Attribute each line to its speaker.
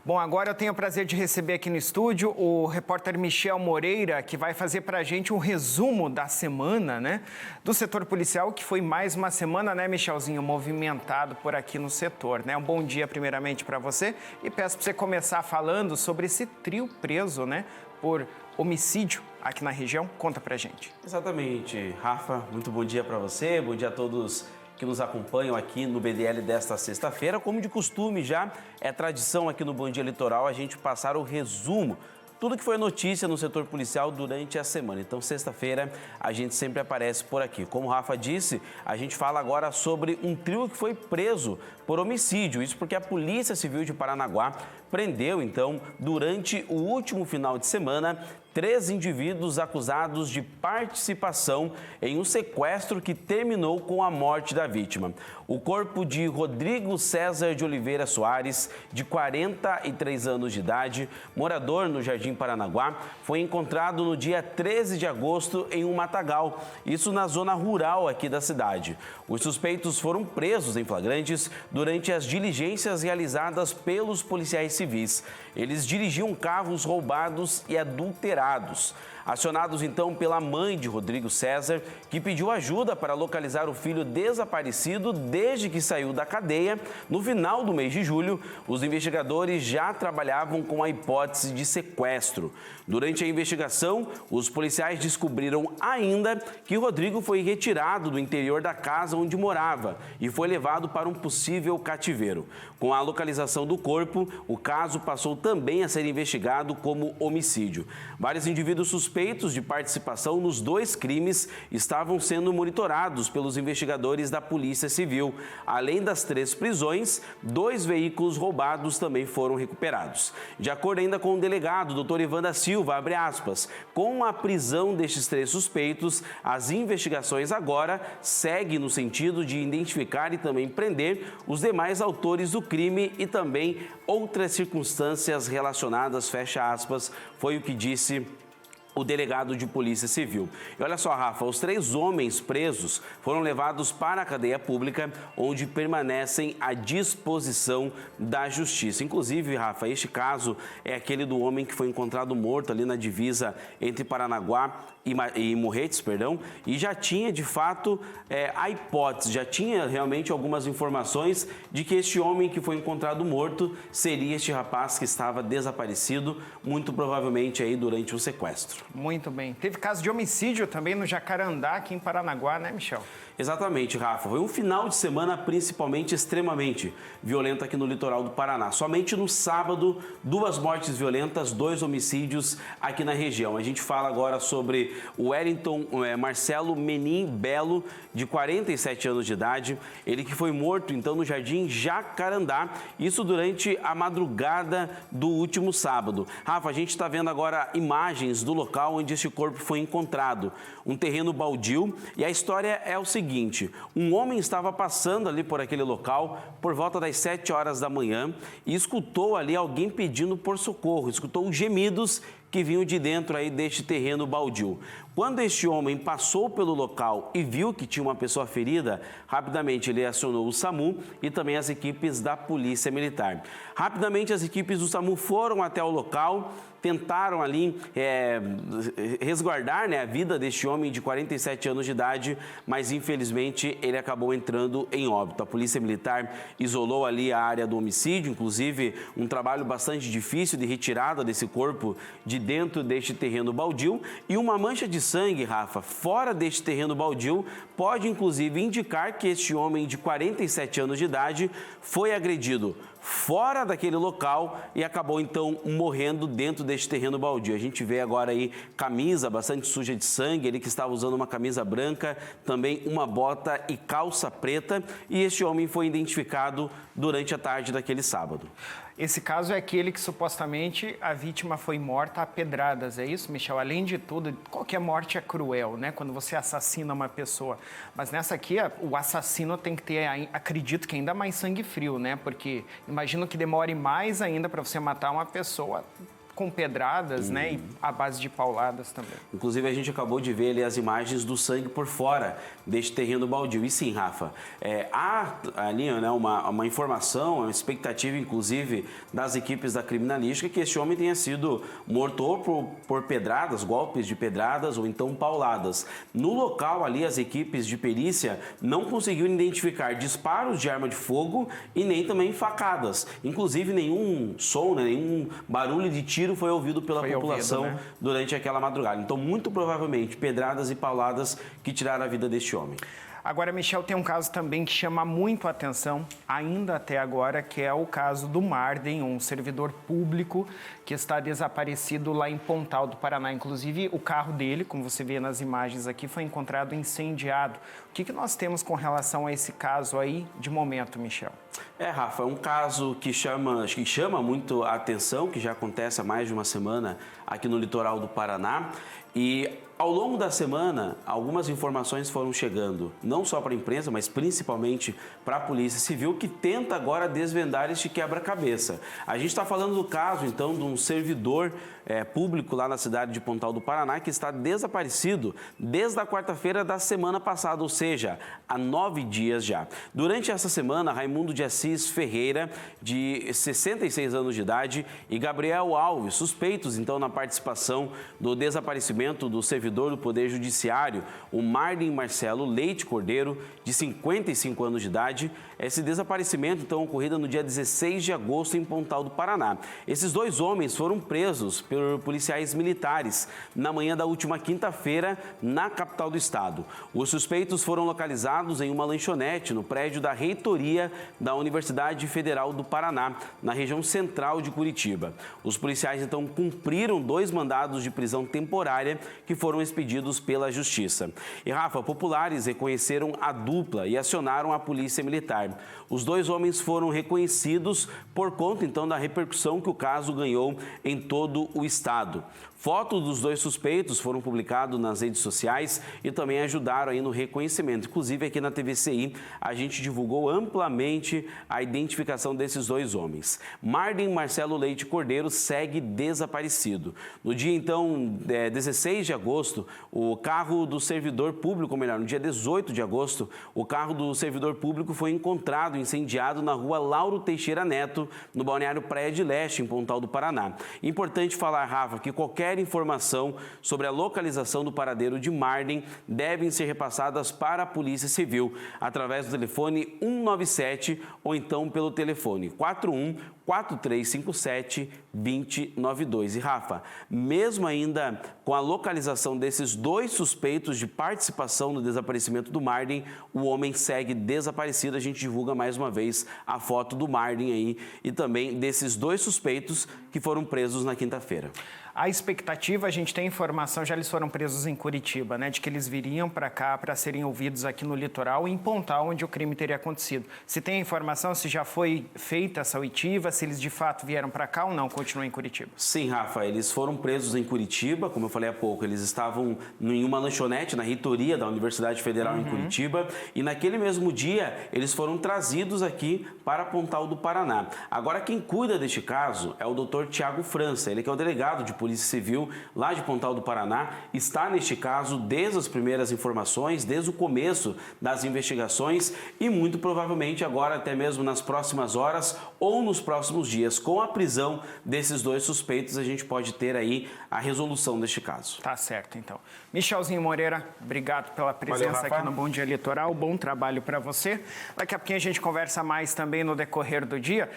Speaker 1: Bom, agora eu tenho o prazer de receber aqui no estúdio o repórter Michel Moreira, que vai fazer para a gente um resumo da semana, né, do setor policial, que foi mais uma semana, né, Michelzinho, movimentado por aqui no setor, né? Um bom dia, primeiramente, para você e peço para você começar falando sobre esse trio preso, né, por homicídio aqui na região. Conta pra gente.
Speaker 2: Exatamente, Rafa, muito bom dia para você, bom dia a todos que nos acompanham aqui no BDL desta sexta-feira. Como de costume já, é tradição aqui no Bom Dia Litoral a gente passar o resumo, tudo que foi notícia no setor policial durante a semana. Então, sexta-feira, a gente sempre aparece por aqui. Como o Rafa disse, a gente fala agora sobre um trio que foi preso por homicídio. Isso porque a Polícia Civil de Paranaguá prendeu, então, durante o último final de semana, 3 indivíduos acusados de participação em um sequestro que terminou com a morte da vítima. O corpo de Rodrigo César de Oliveira Soares, de 43 anos de idade, morador no Jardim Paranaguá, foi encontrado no dia 13 de agosto em um matagal, isso na zona rural aqui da cidade. Os suspeitos foram presos em flagrantes durante as diligências realizadas pelos policiais civis. Eles dirigiam carros roubados e adulterados. Acionados então pela mãe de Rodrigo César, que pediu ajuda para localizar o filho desaparecido desde que saiu da cadeia, no final do mês de julho, os investigadores já trabalhavam com a hipótese de sequestro. Durante a investigação, os policiais descobriram ainda que Rodrigo foi retirado do interior da casa onde morava e foi levado para um possível cativeiro. Com a localização do corpo, o caso passou também a ser investigado como homicídio. Vários indivíduos suspeitos de participação nos 2 crimes estavam sendo monitorados pelos investigadores da Polícia Civil. Além das 3 prisões, 2 veículos roubados também foram recuperados. De acordo ainda com o delegado, Dr. Ivan da Silva, abre aspas, com a prisão destes 3 suspeitos, as investigações agora seguem no sentido de identificar e também prender os demais autores do crime e também outras circunstâncias relacionadas, fecha aspas, foi o que disse o delegado de Polícia Civil. E olha só, Rafa, os 3 homens presos foram levados para a cadeia pública, onde permanecem à disposição da Justiça. Inclusive, Rafa, este caso é aquele do homem que foi encontrado morto ali na divisa entre Paranaguá e Morretes, e já tinha, de fato, a hipótese, já tinha realmente algumas informações de que este homem que foi encontrado morto seria este rapaz que estava desaparecido, muito provavelmente aí durante um sequestro.
Speaker 1: Muito bem. Teve caso de homicídio também no Jacarandá, aqui em Paranaguá, né, Michel?
Speaker 2: Exatamente, Rafa. Foi um final de semana principalmente extremamente violento aqui no litoral do Paraná. Somente no sábado, 2 mortes violentas, 2 homicídios aqui na região. A gente fala agora sobre o Wellington Marcelo Menin Belo, de 47 anos de idade. Ele que foi morto, então, no Jardim Jacarandá. Isso durante a madrugada do último sábado. Rafa, a gente está vendo agora imagens do local onde este corpo foi encontrado. Um terreno baldio. E a história é o seguinte, um homem estava passando ali por aquele local por volta das 7 horas da manhã e escutou ali alguém pedindo por socorro, escutou gemidos que vinham de dentro aí deste terreno baldio. Quando este homem passou pelo local e viu que tinha uma pessoa ferida, rapidamente ele acionou o SAMU e também as equipes da Polícia Militar. Rapidamente as equipes do SAMU foram até o local, tentaram ali resguardar, né, a vida deste homem de 47 anos de idade, mas infelizmente ele acabou entrando em óbito. A Polícia Militar isolou ali a área do homicídio, inclusive um trabalho bastante difícil de retirada desse corpo de dentro deste terreno baldio, e uma mancha de sangue, Rafa, fora deste terreno baldio, pode inclusive indicar que este homem de 47 anos de idade foi agredido fora daquele local e acabou então morrendo dentro deste terreno baldio. A gente vê agora aí camisa bastante suja de sangue, ele que estava usando uma camisa branca, também uma bota e calça preta, e este homem foi identificado durante a tarde daquele sábado.
Speaker 1: Esse caso é aquele que supostamente a vítima foi morta a pedradas, é isso, Michel? Além de tudo, qualquer morte é cruel, né? Quando você assassina uma pessoa. Mas nessa aqui, o assassino tem que ter, acredito que ainda mais sangue frio, né? Porque imagino que demore mais ainda para você matar uma pessoa com pedradas, né, e à base de pauladas também.
Speaker 2: Inclusive, a gente acabou de ver ali as imagens do sangue por fora deste terreno baldio. E sim, Rafa, há ali, né, uma informação, uma expectativa, inclusive, das equipes da criminalística que este homem tenha sido morto ou por pedradas, golpes de pedradas ou então pauladas. No local ali, as equipes de perícia não conseguiram identificar disparos de arma de fogo e nem também facadas. Inclusive, nenhum som, né, nenhum barulho de tiro foi ouvido pela população
Speaker 1: né?
Speaker 2: durante aquela madrugada. Então, muito provavelmente, pedradas e pauladas que tiraram a vida deste homem.
Speaker 1: Agora, Michel, tem um caso também que chama muito a atenção, ainda até agora, que é o caso do Marden, um servidor público que está desaparecido lá em Pontal do Paraná. Inclusive, o carro dele, como você vê nas imagens aqui, foi encontrado incendiado. O que nós temos com relação a esse caso aí de momento, Michel?
Speaker 2: Rafa, é um caso que chama muito a atenção, que já acontece há mais de uma semana aqui no litoral do Paraná. E ao longo da semana, algumas informações foram chegando, não só para a imprensa, mas principalmente para a Polícia Civil, que tenta agora desvendar este quebra-cabeça. A gente está falando do caso, então, de um servidor público lá na cidade de Pontal do Paraná, que está desaparecido desde a quarta-feira da semana passada, ou seja, há 9 dias já. Durante essa semana, Raimundo de Assis Ferreira, de 66 anos de idade, e Gabriel Alves, suspeitos, então, na participação do desaparecimento do servidor do Poder Judiciário, o Marden Marcelo Leite Cordeiro, de 55 anos de idade. Esse desaparecimento, então, ocorrido no dia 16 de agosto em Pontal do Paraná. Esses dois homens foram presos por policiais militares na manhã da última quinta-feira, na capital do estado. Os suspeitos foram localizados em uma lanchonete no prédio da reitoria da Universidade Federal do Paraná, na região central de Curitiba. Os policiais, então, cumpriram 2 mandados de prisão temporária que foram expedidos pela Justiça. E, Rafa, populares reconheceram a dupla e acionaram a Polícia Militar. Os 2 homens foram reconhecidos por conta, então, da repercussão que o caso ganhou em todo o estado. Fotos dos 2 suspeitos foram publicadas nas redes sociais e também ajudaram aí no reconhecimento. Inclusive, aqui na TVCI, a gente divulgou amplamente a identificação desses 2 homens. Marden Marcelo Leite Cordeiro segue desaparecido. No dia, então, 16 de agosto, o carro do servidor público, ou melhor, no dia 18 de agosto, o carro do servidor público foi encontrado incendiado na rua Lauro Teixeira Neto, no balneário Praia de Leste, em Pontal do Paraná. Importante falar, Rafa, que qualquer informação sobre a localização do paradeiro de Marden devem ser repassadas para a Polícia Civil através do telefone 197 ou então pelo telefone 41-4357-2092. E, Rafa, mesmo ainda com a localização desses 2 suspeitos de participação no desaparecimento do Marden, o homem segue desaparecido. A gente divulga mais uma vez a foto do Marden aí e também desses 2 suspeitos que foram presos na quinta-feira.
Speaker 1: A expectativa, a gente tem informação, já eles foram presos em Curitiba, né, de que eles viriam para cá para serem ouvidos aqui no litoral, em Pontal, onde o crime teria acontecido. Se tem informação, se já foi feita essa oitiva, se eles de fato vieram para cá ou não, continuam em Curitiba?
Speaker 2: Sim, Rafa, eles foram presos em Curitiba, como eu falei há pouco, eles estavam em uma lanchonete na reitoria da Universidade Federal em Curitiba e naquele mesmo dia eles foram trazidos aqui para Pontal do Paraná. Agora, quem cuida deste caso é o Dr. Tiago França, ele que é o delegado de Polícia Civil lá de Pontal do Paraná, está neste caso desde as primeiras informações, desde o começo das investigações e muito provavelmente agora até mesmo nas próximas horas ou nos próximos dias. Com a prisão desses 2 suspeitos, a gente pode ter aí a resolução deste caso.
Speaker 1: Tá certo, então. Michelzinho Moreira, obrigado pela presença aqui no Bom Dia Litoral, bom trabalho para você. Daqui a pouquinho a gente conversa mais também no decorrer do dia.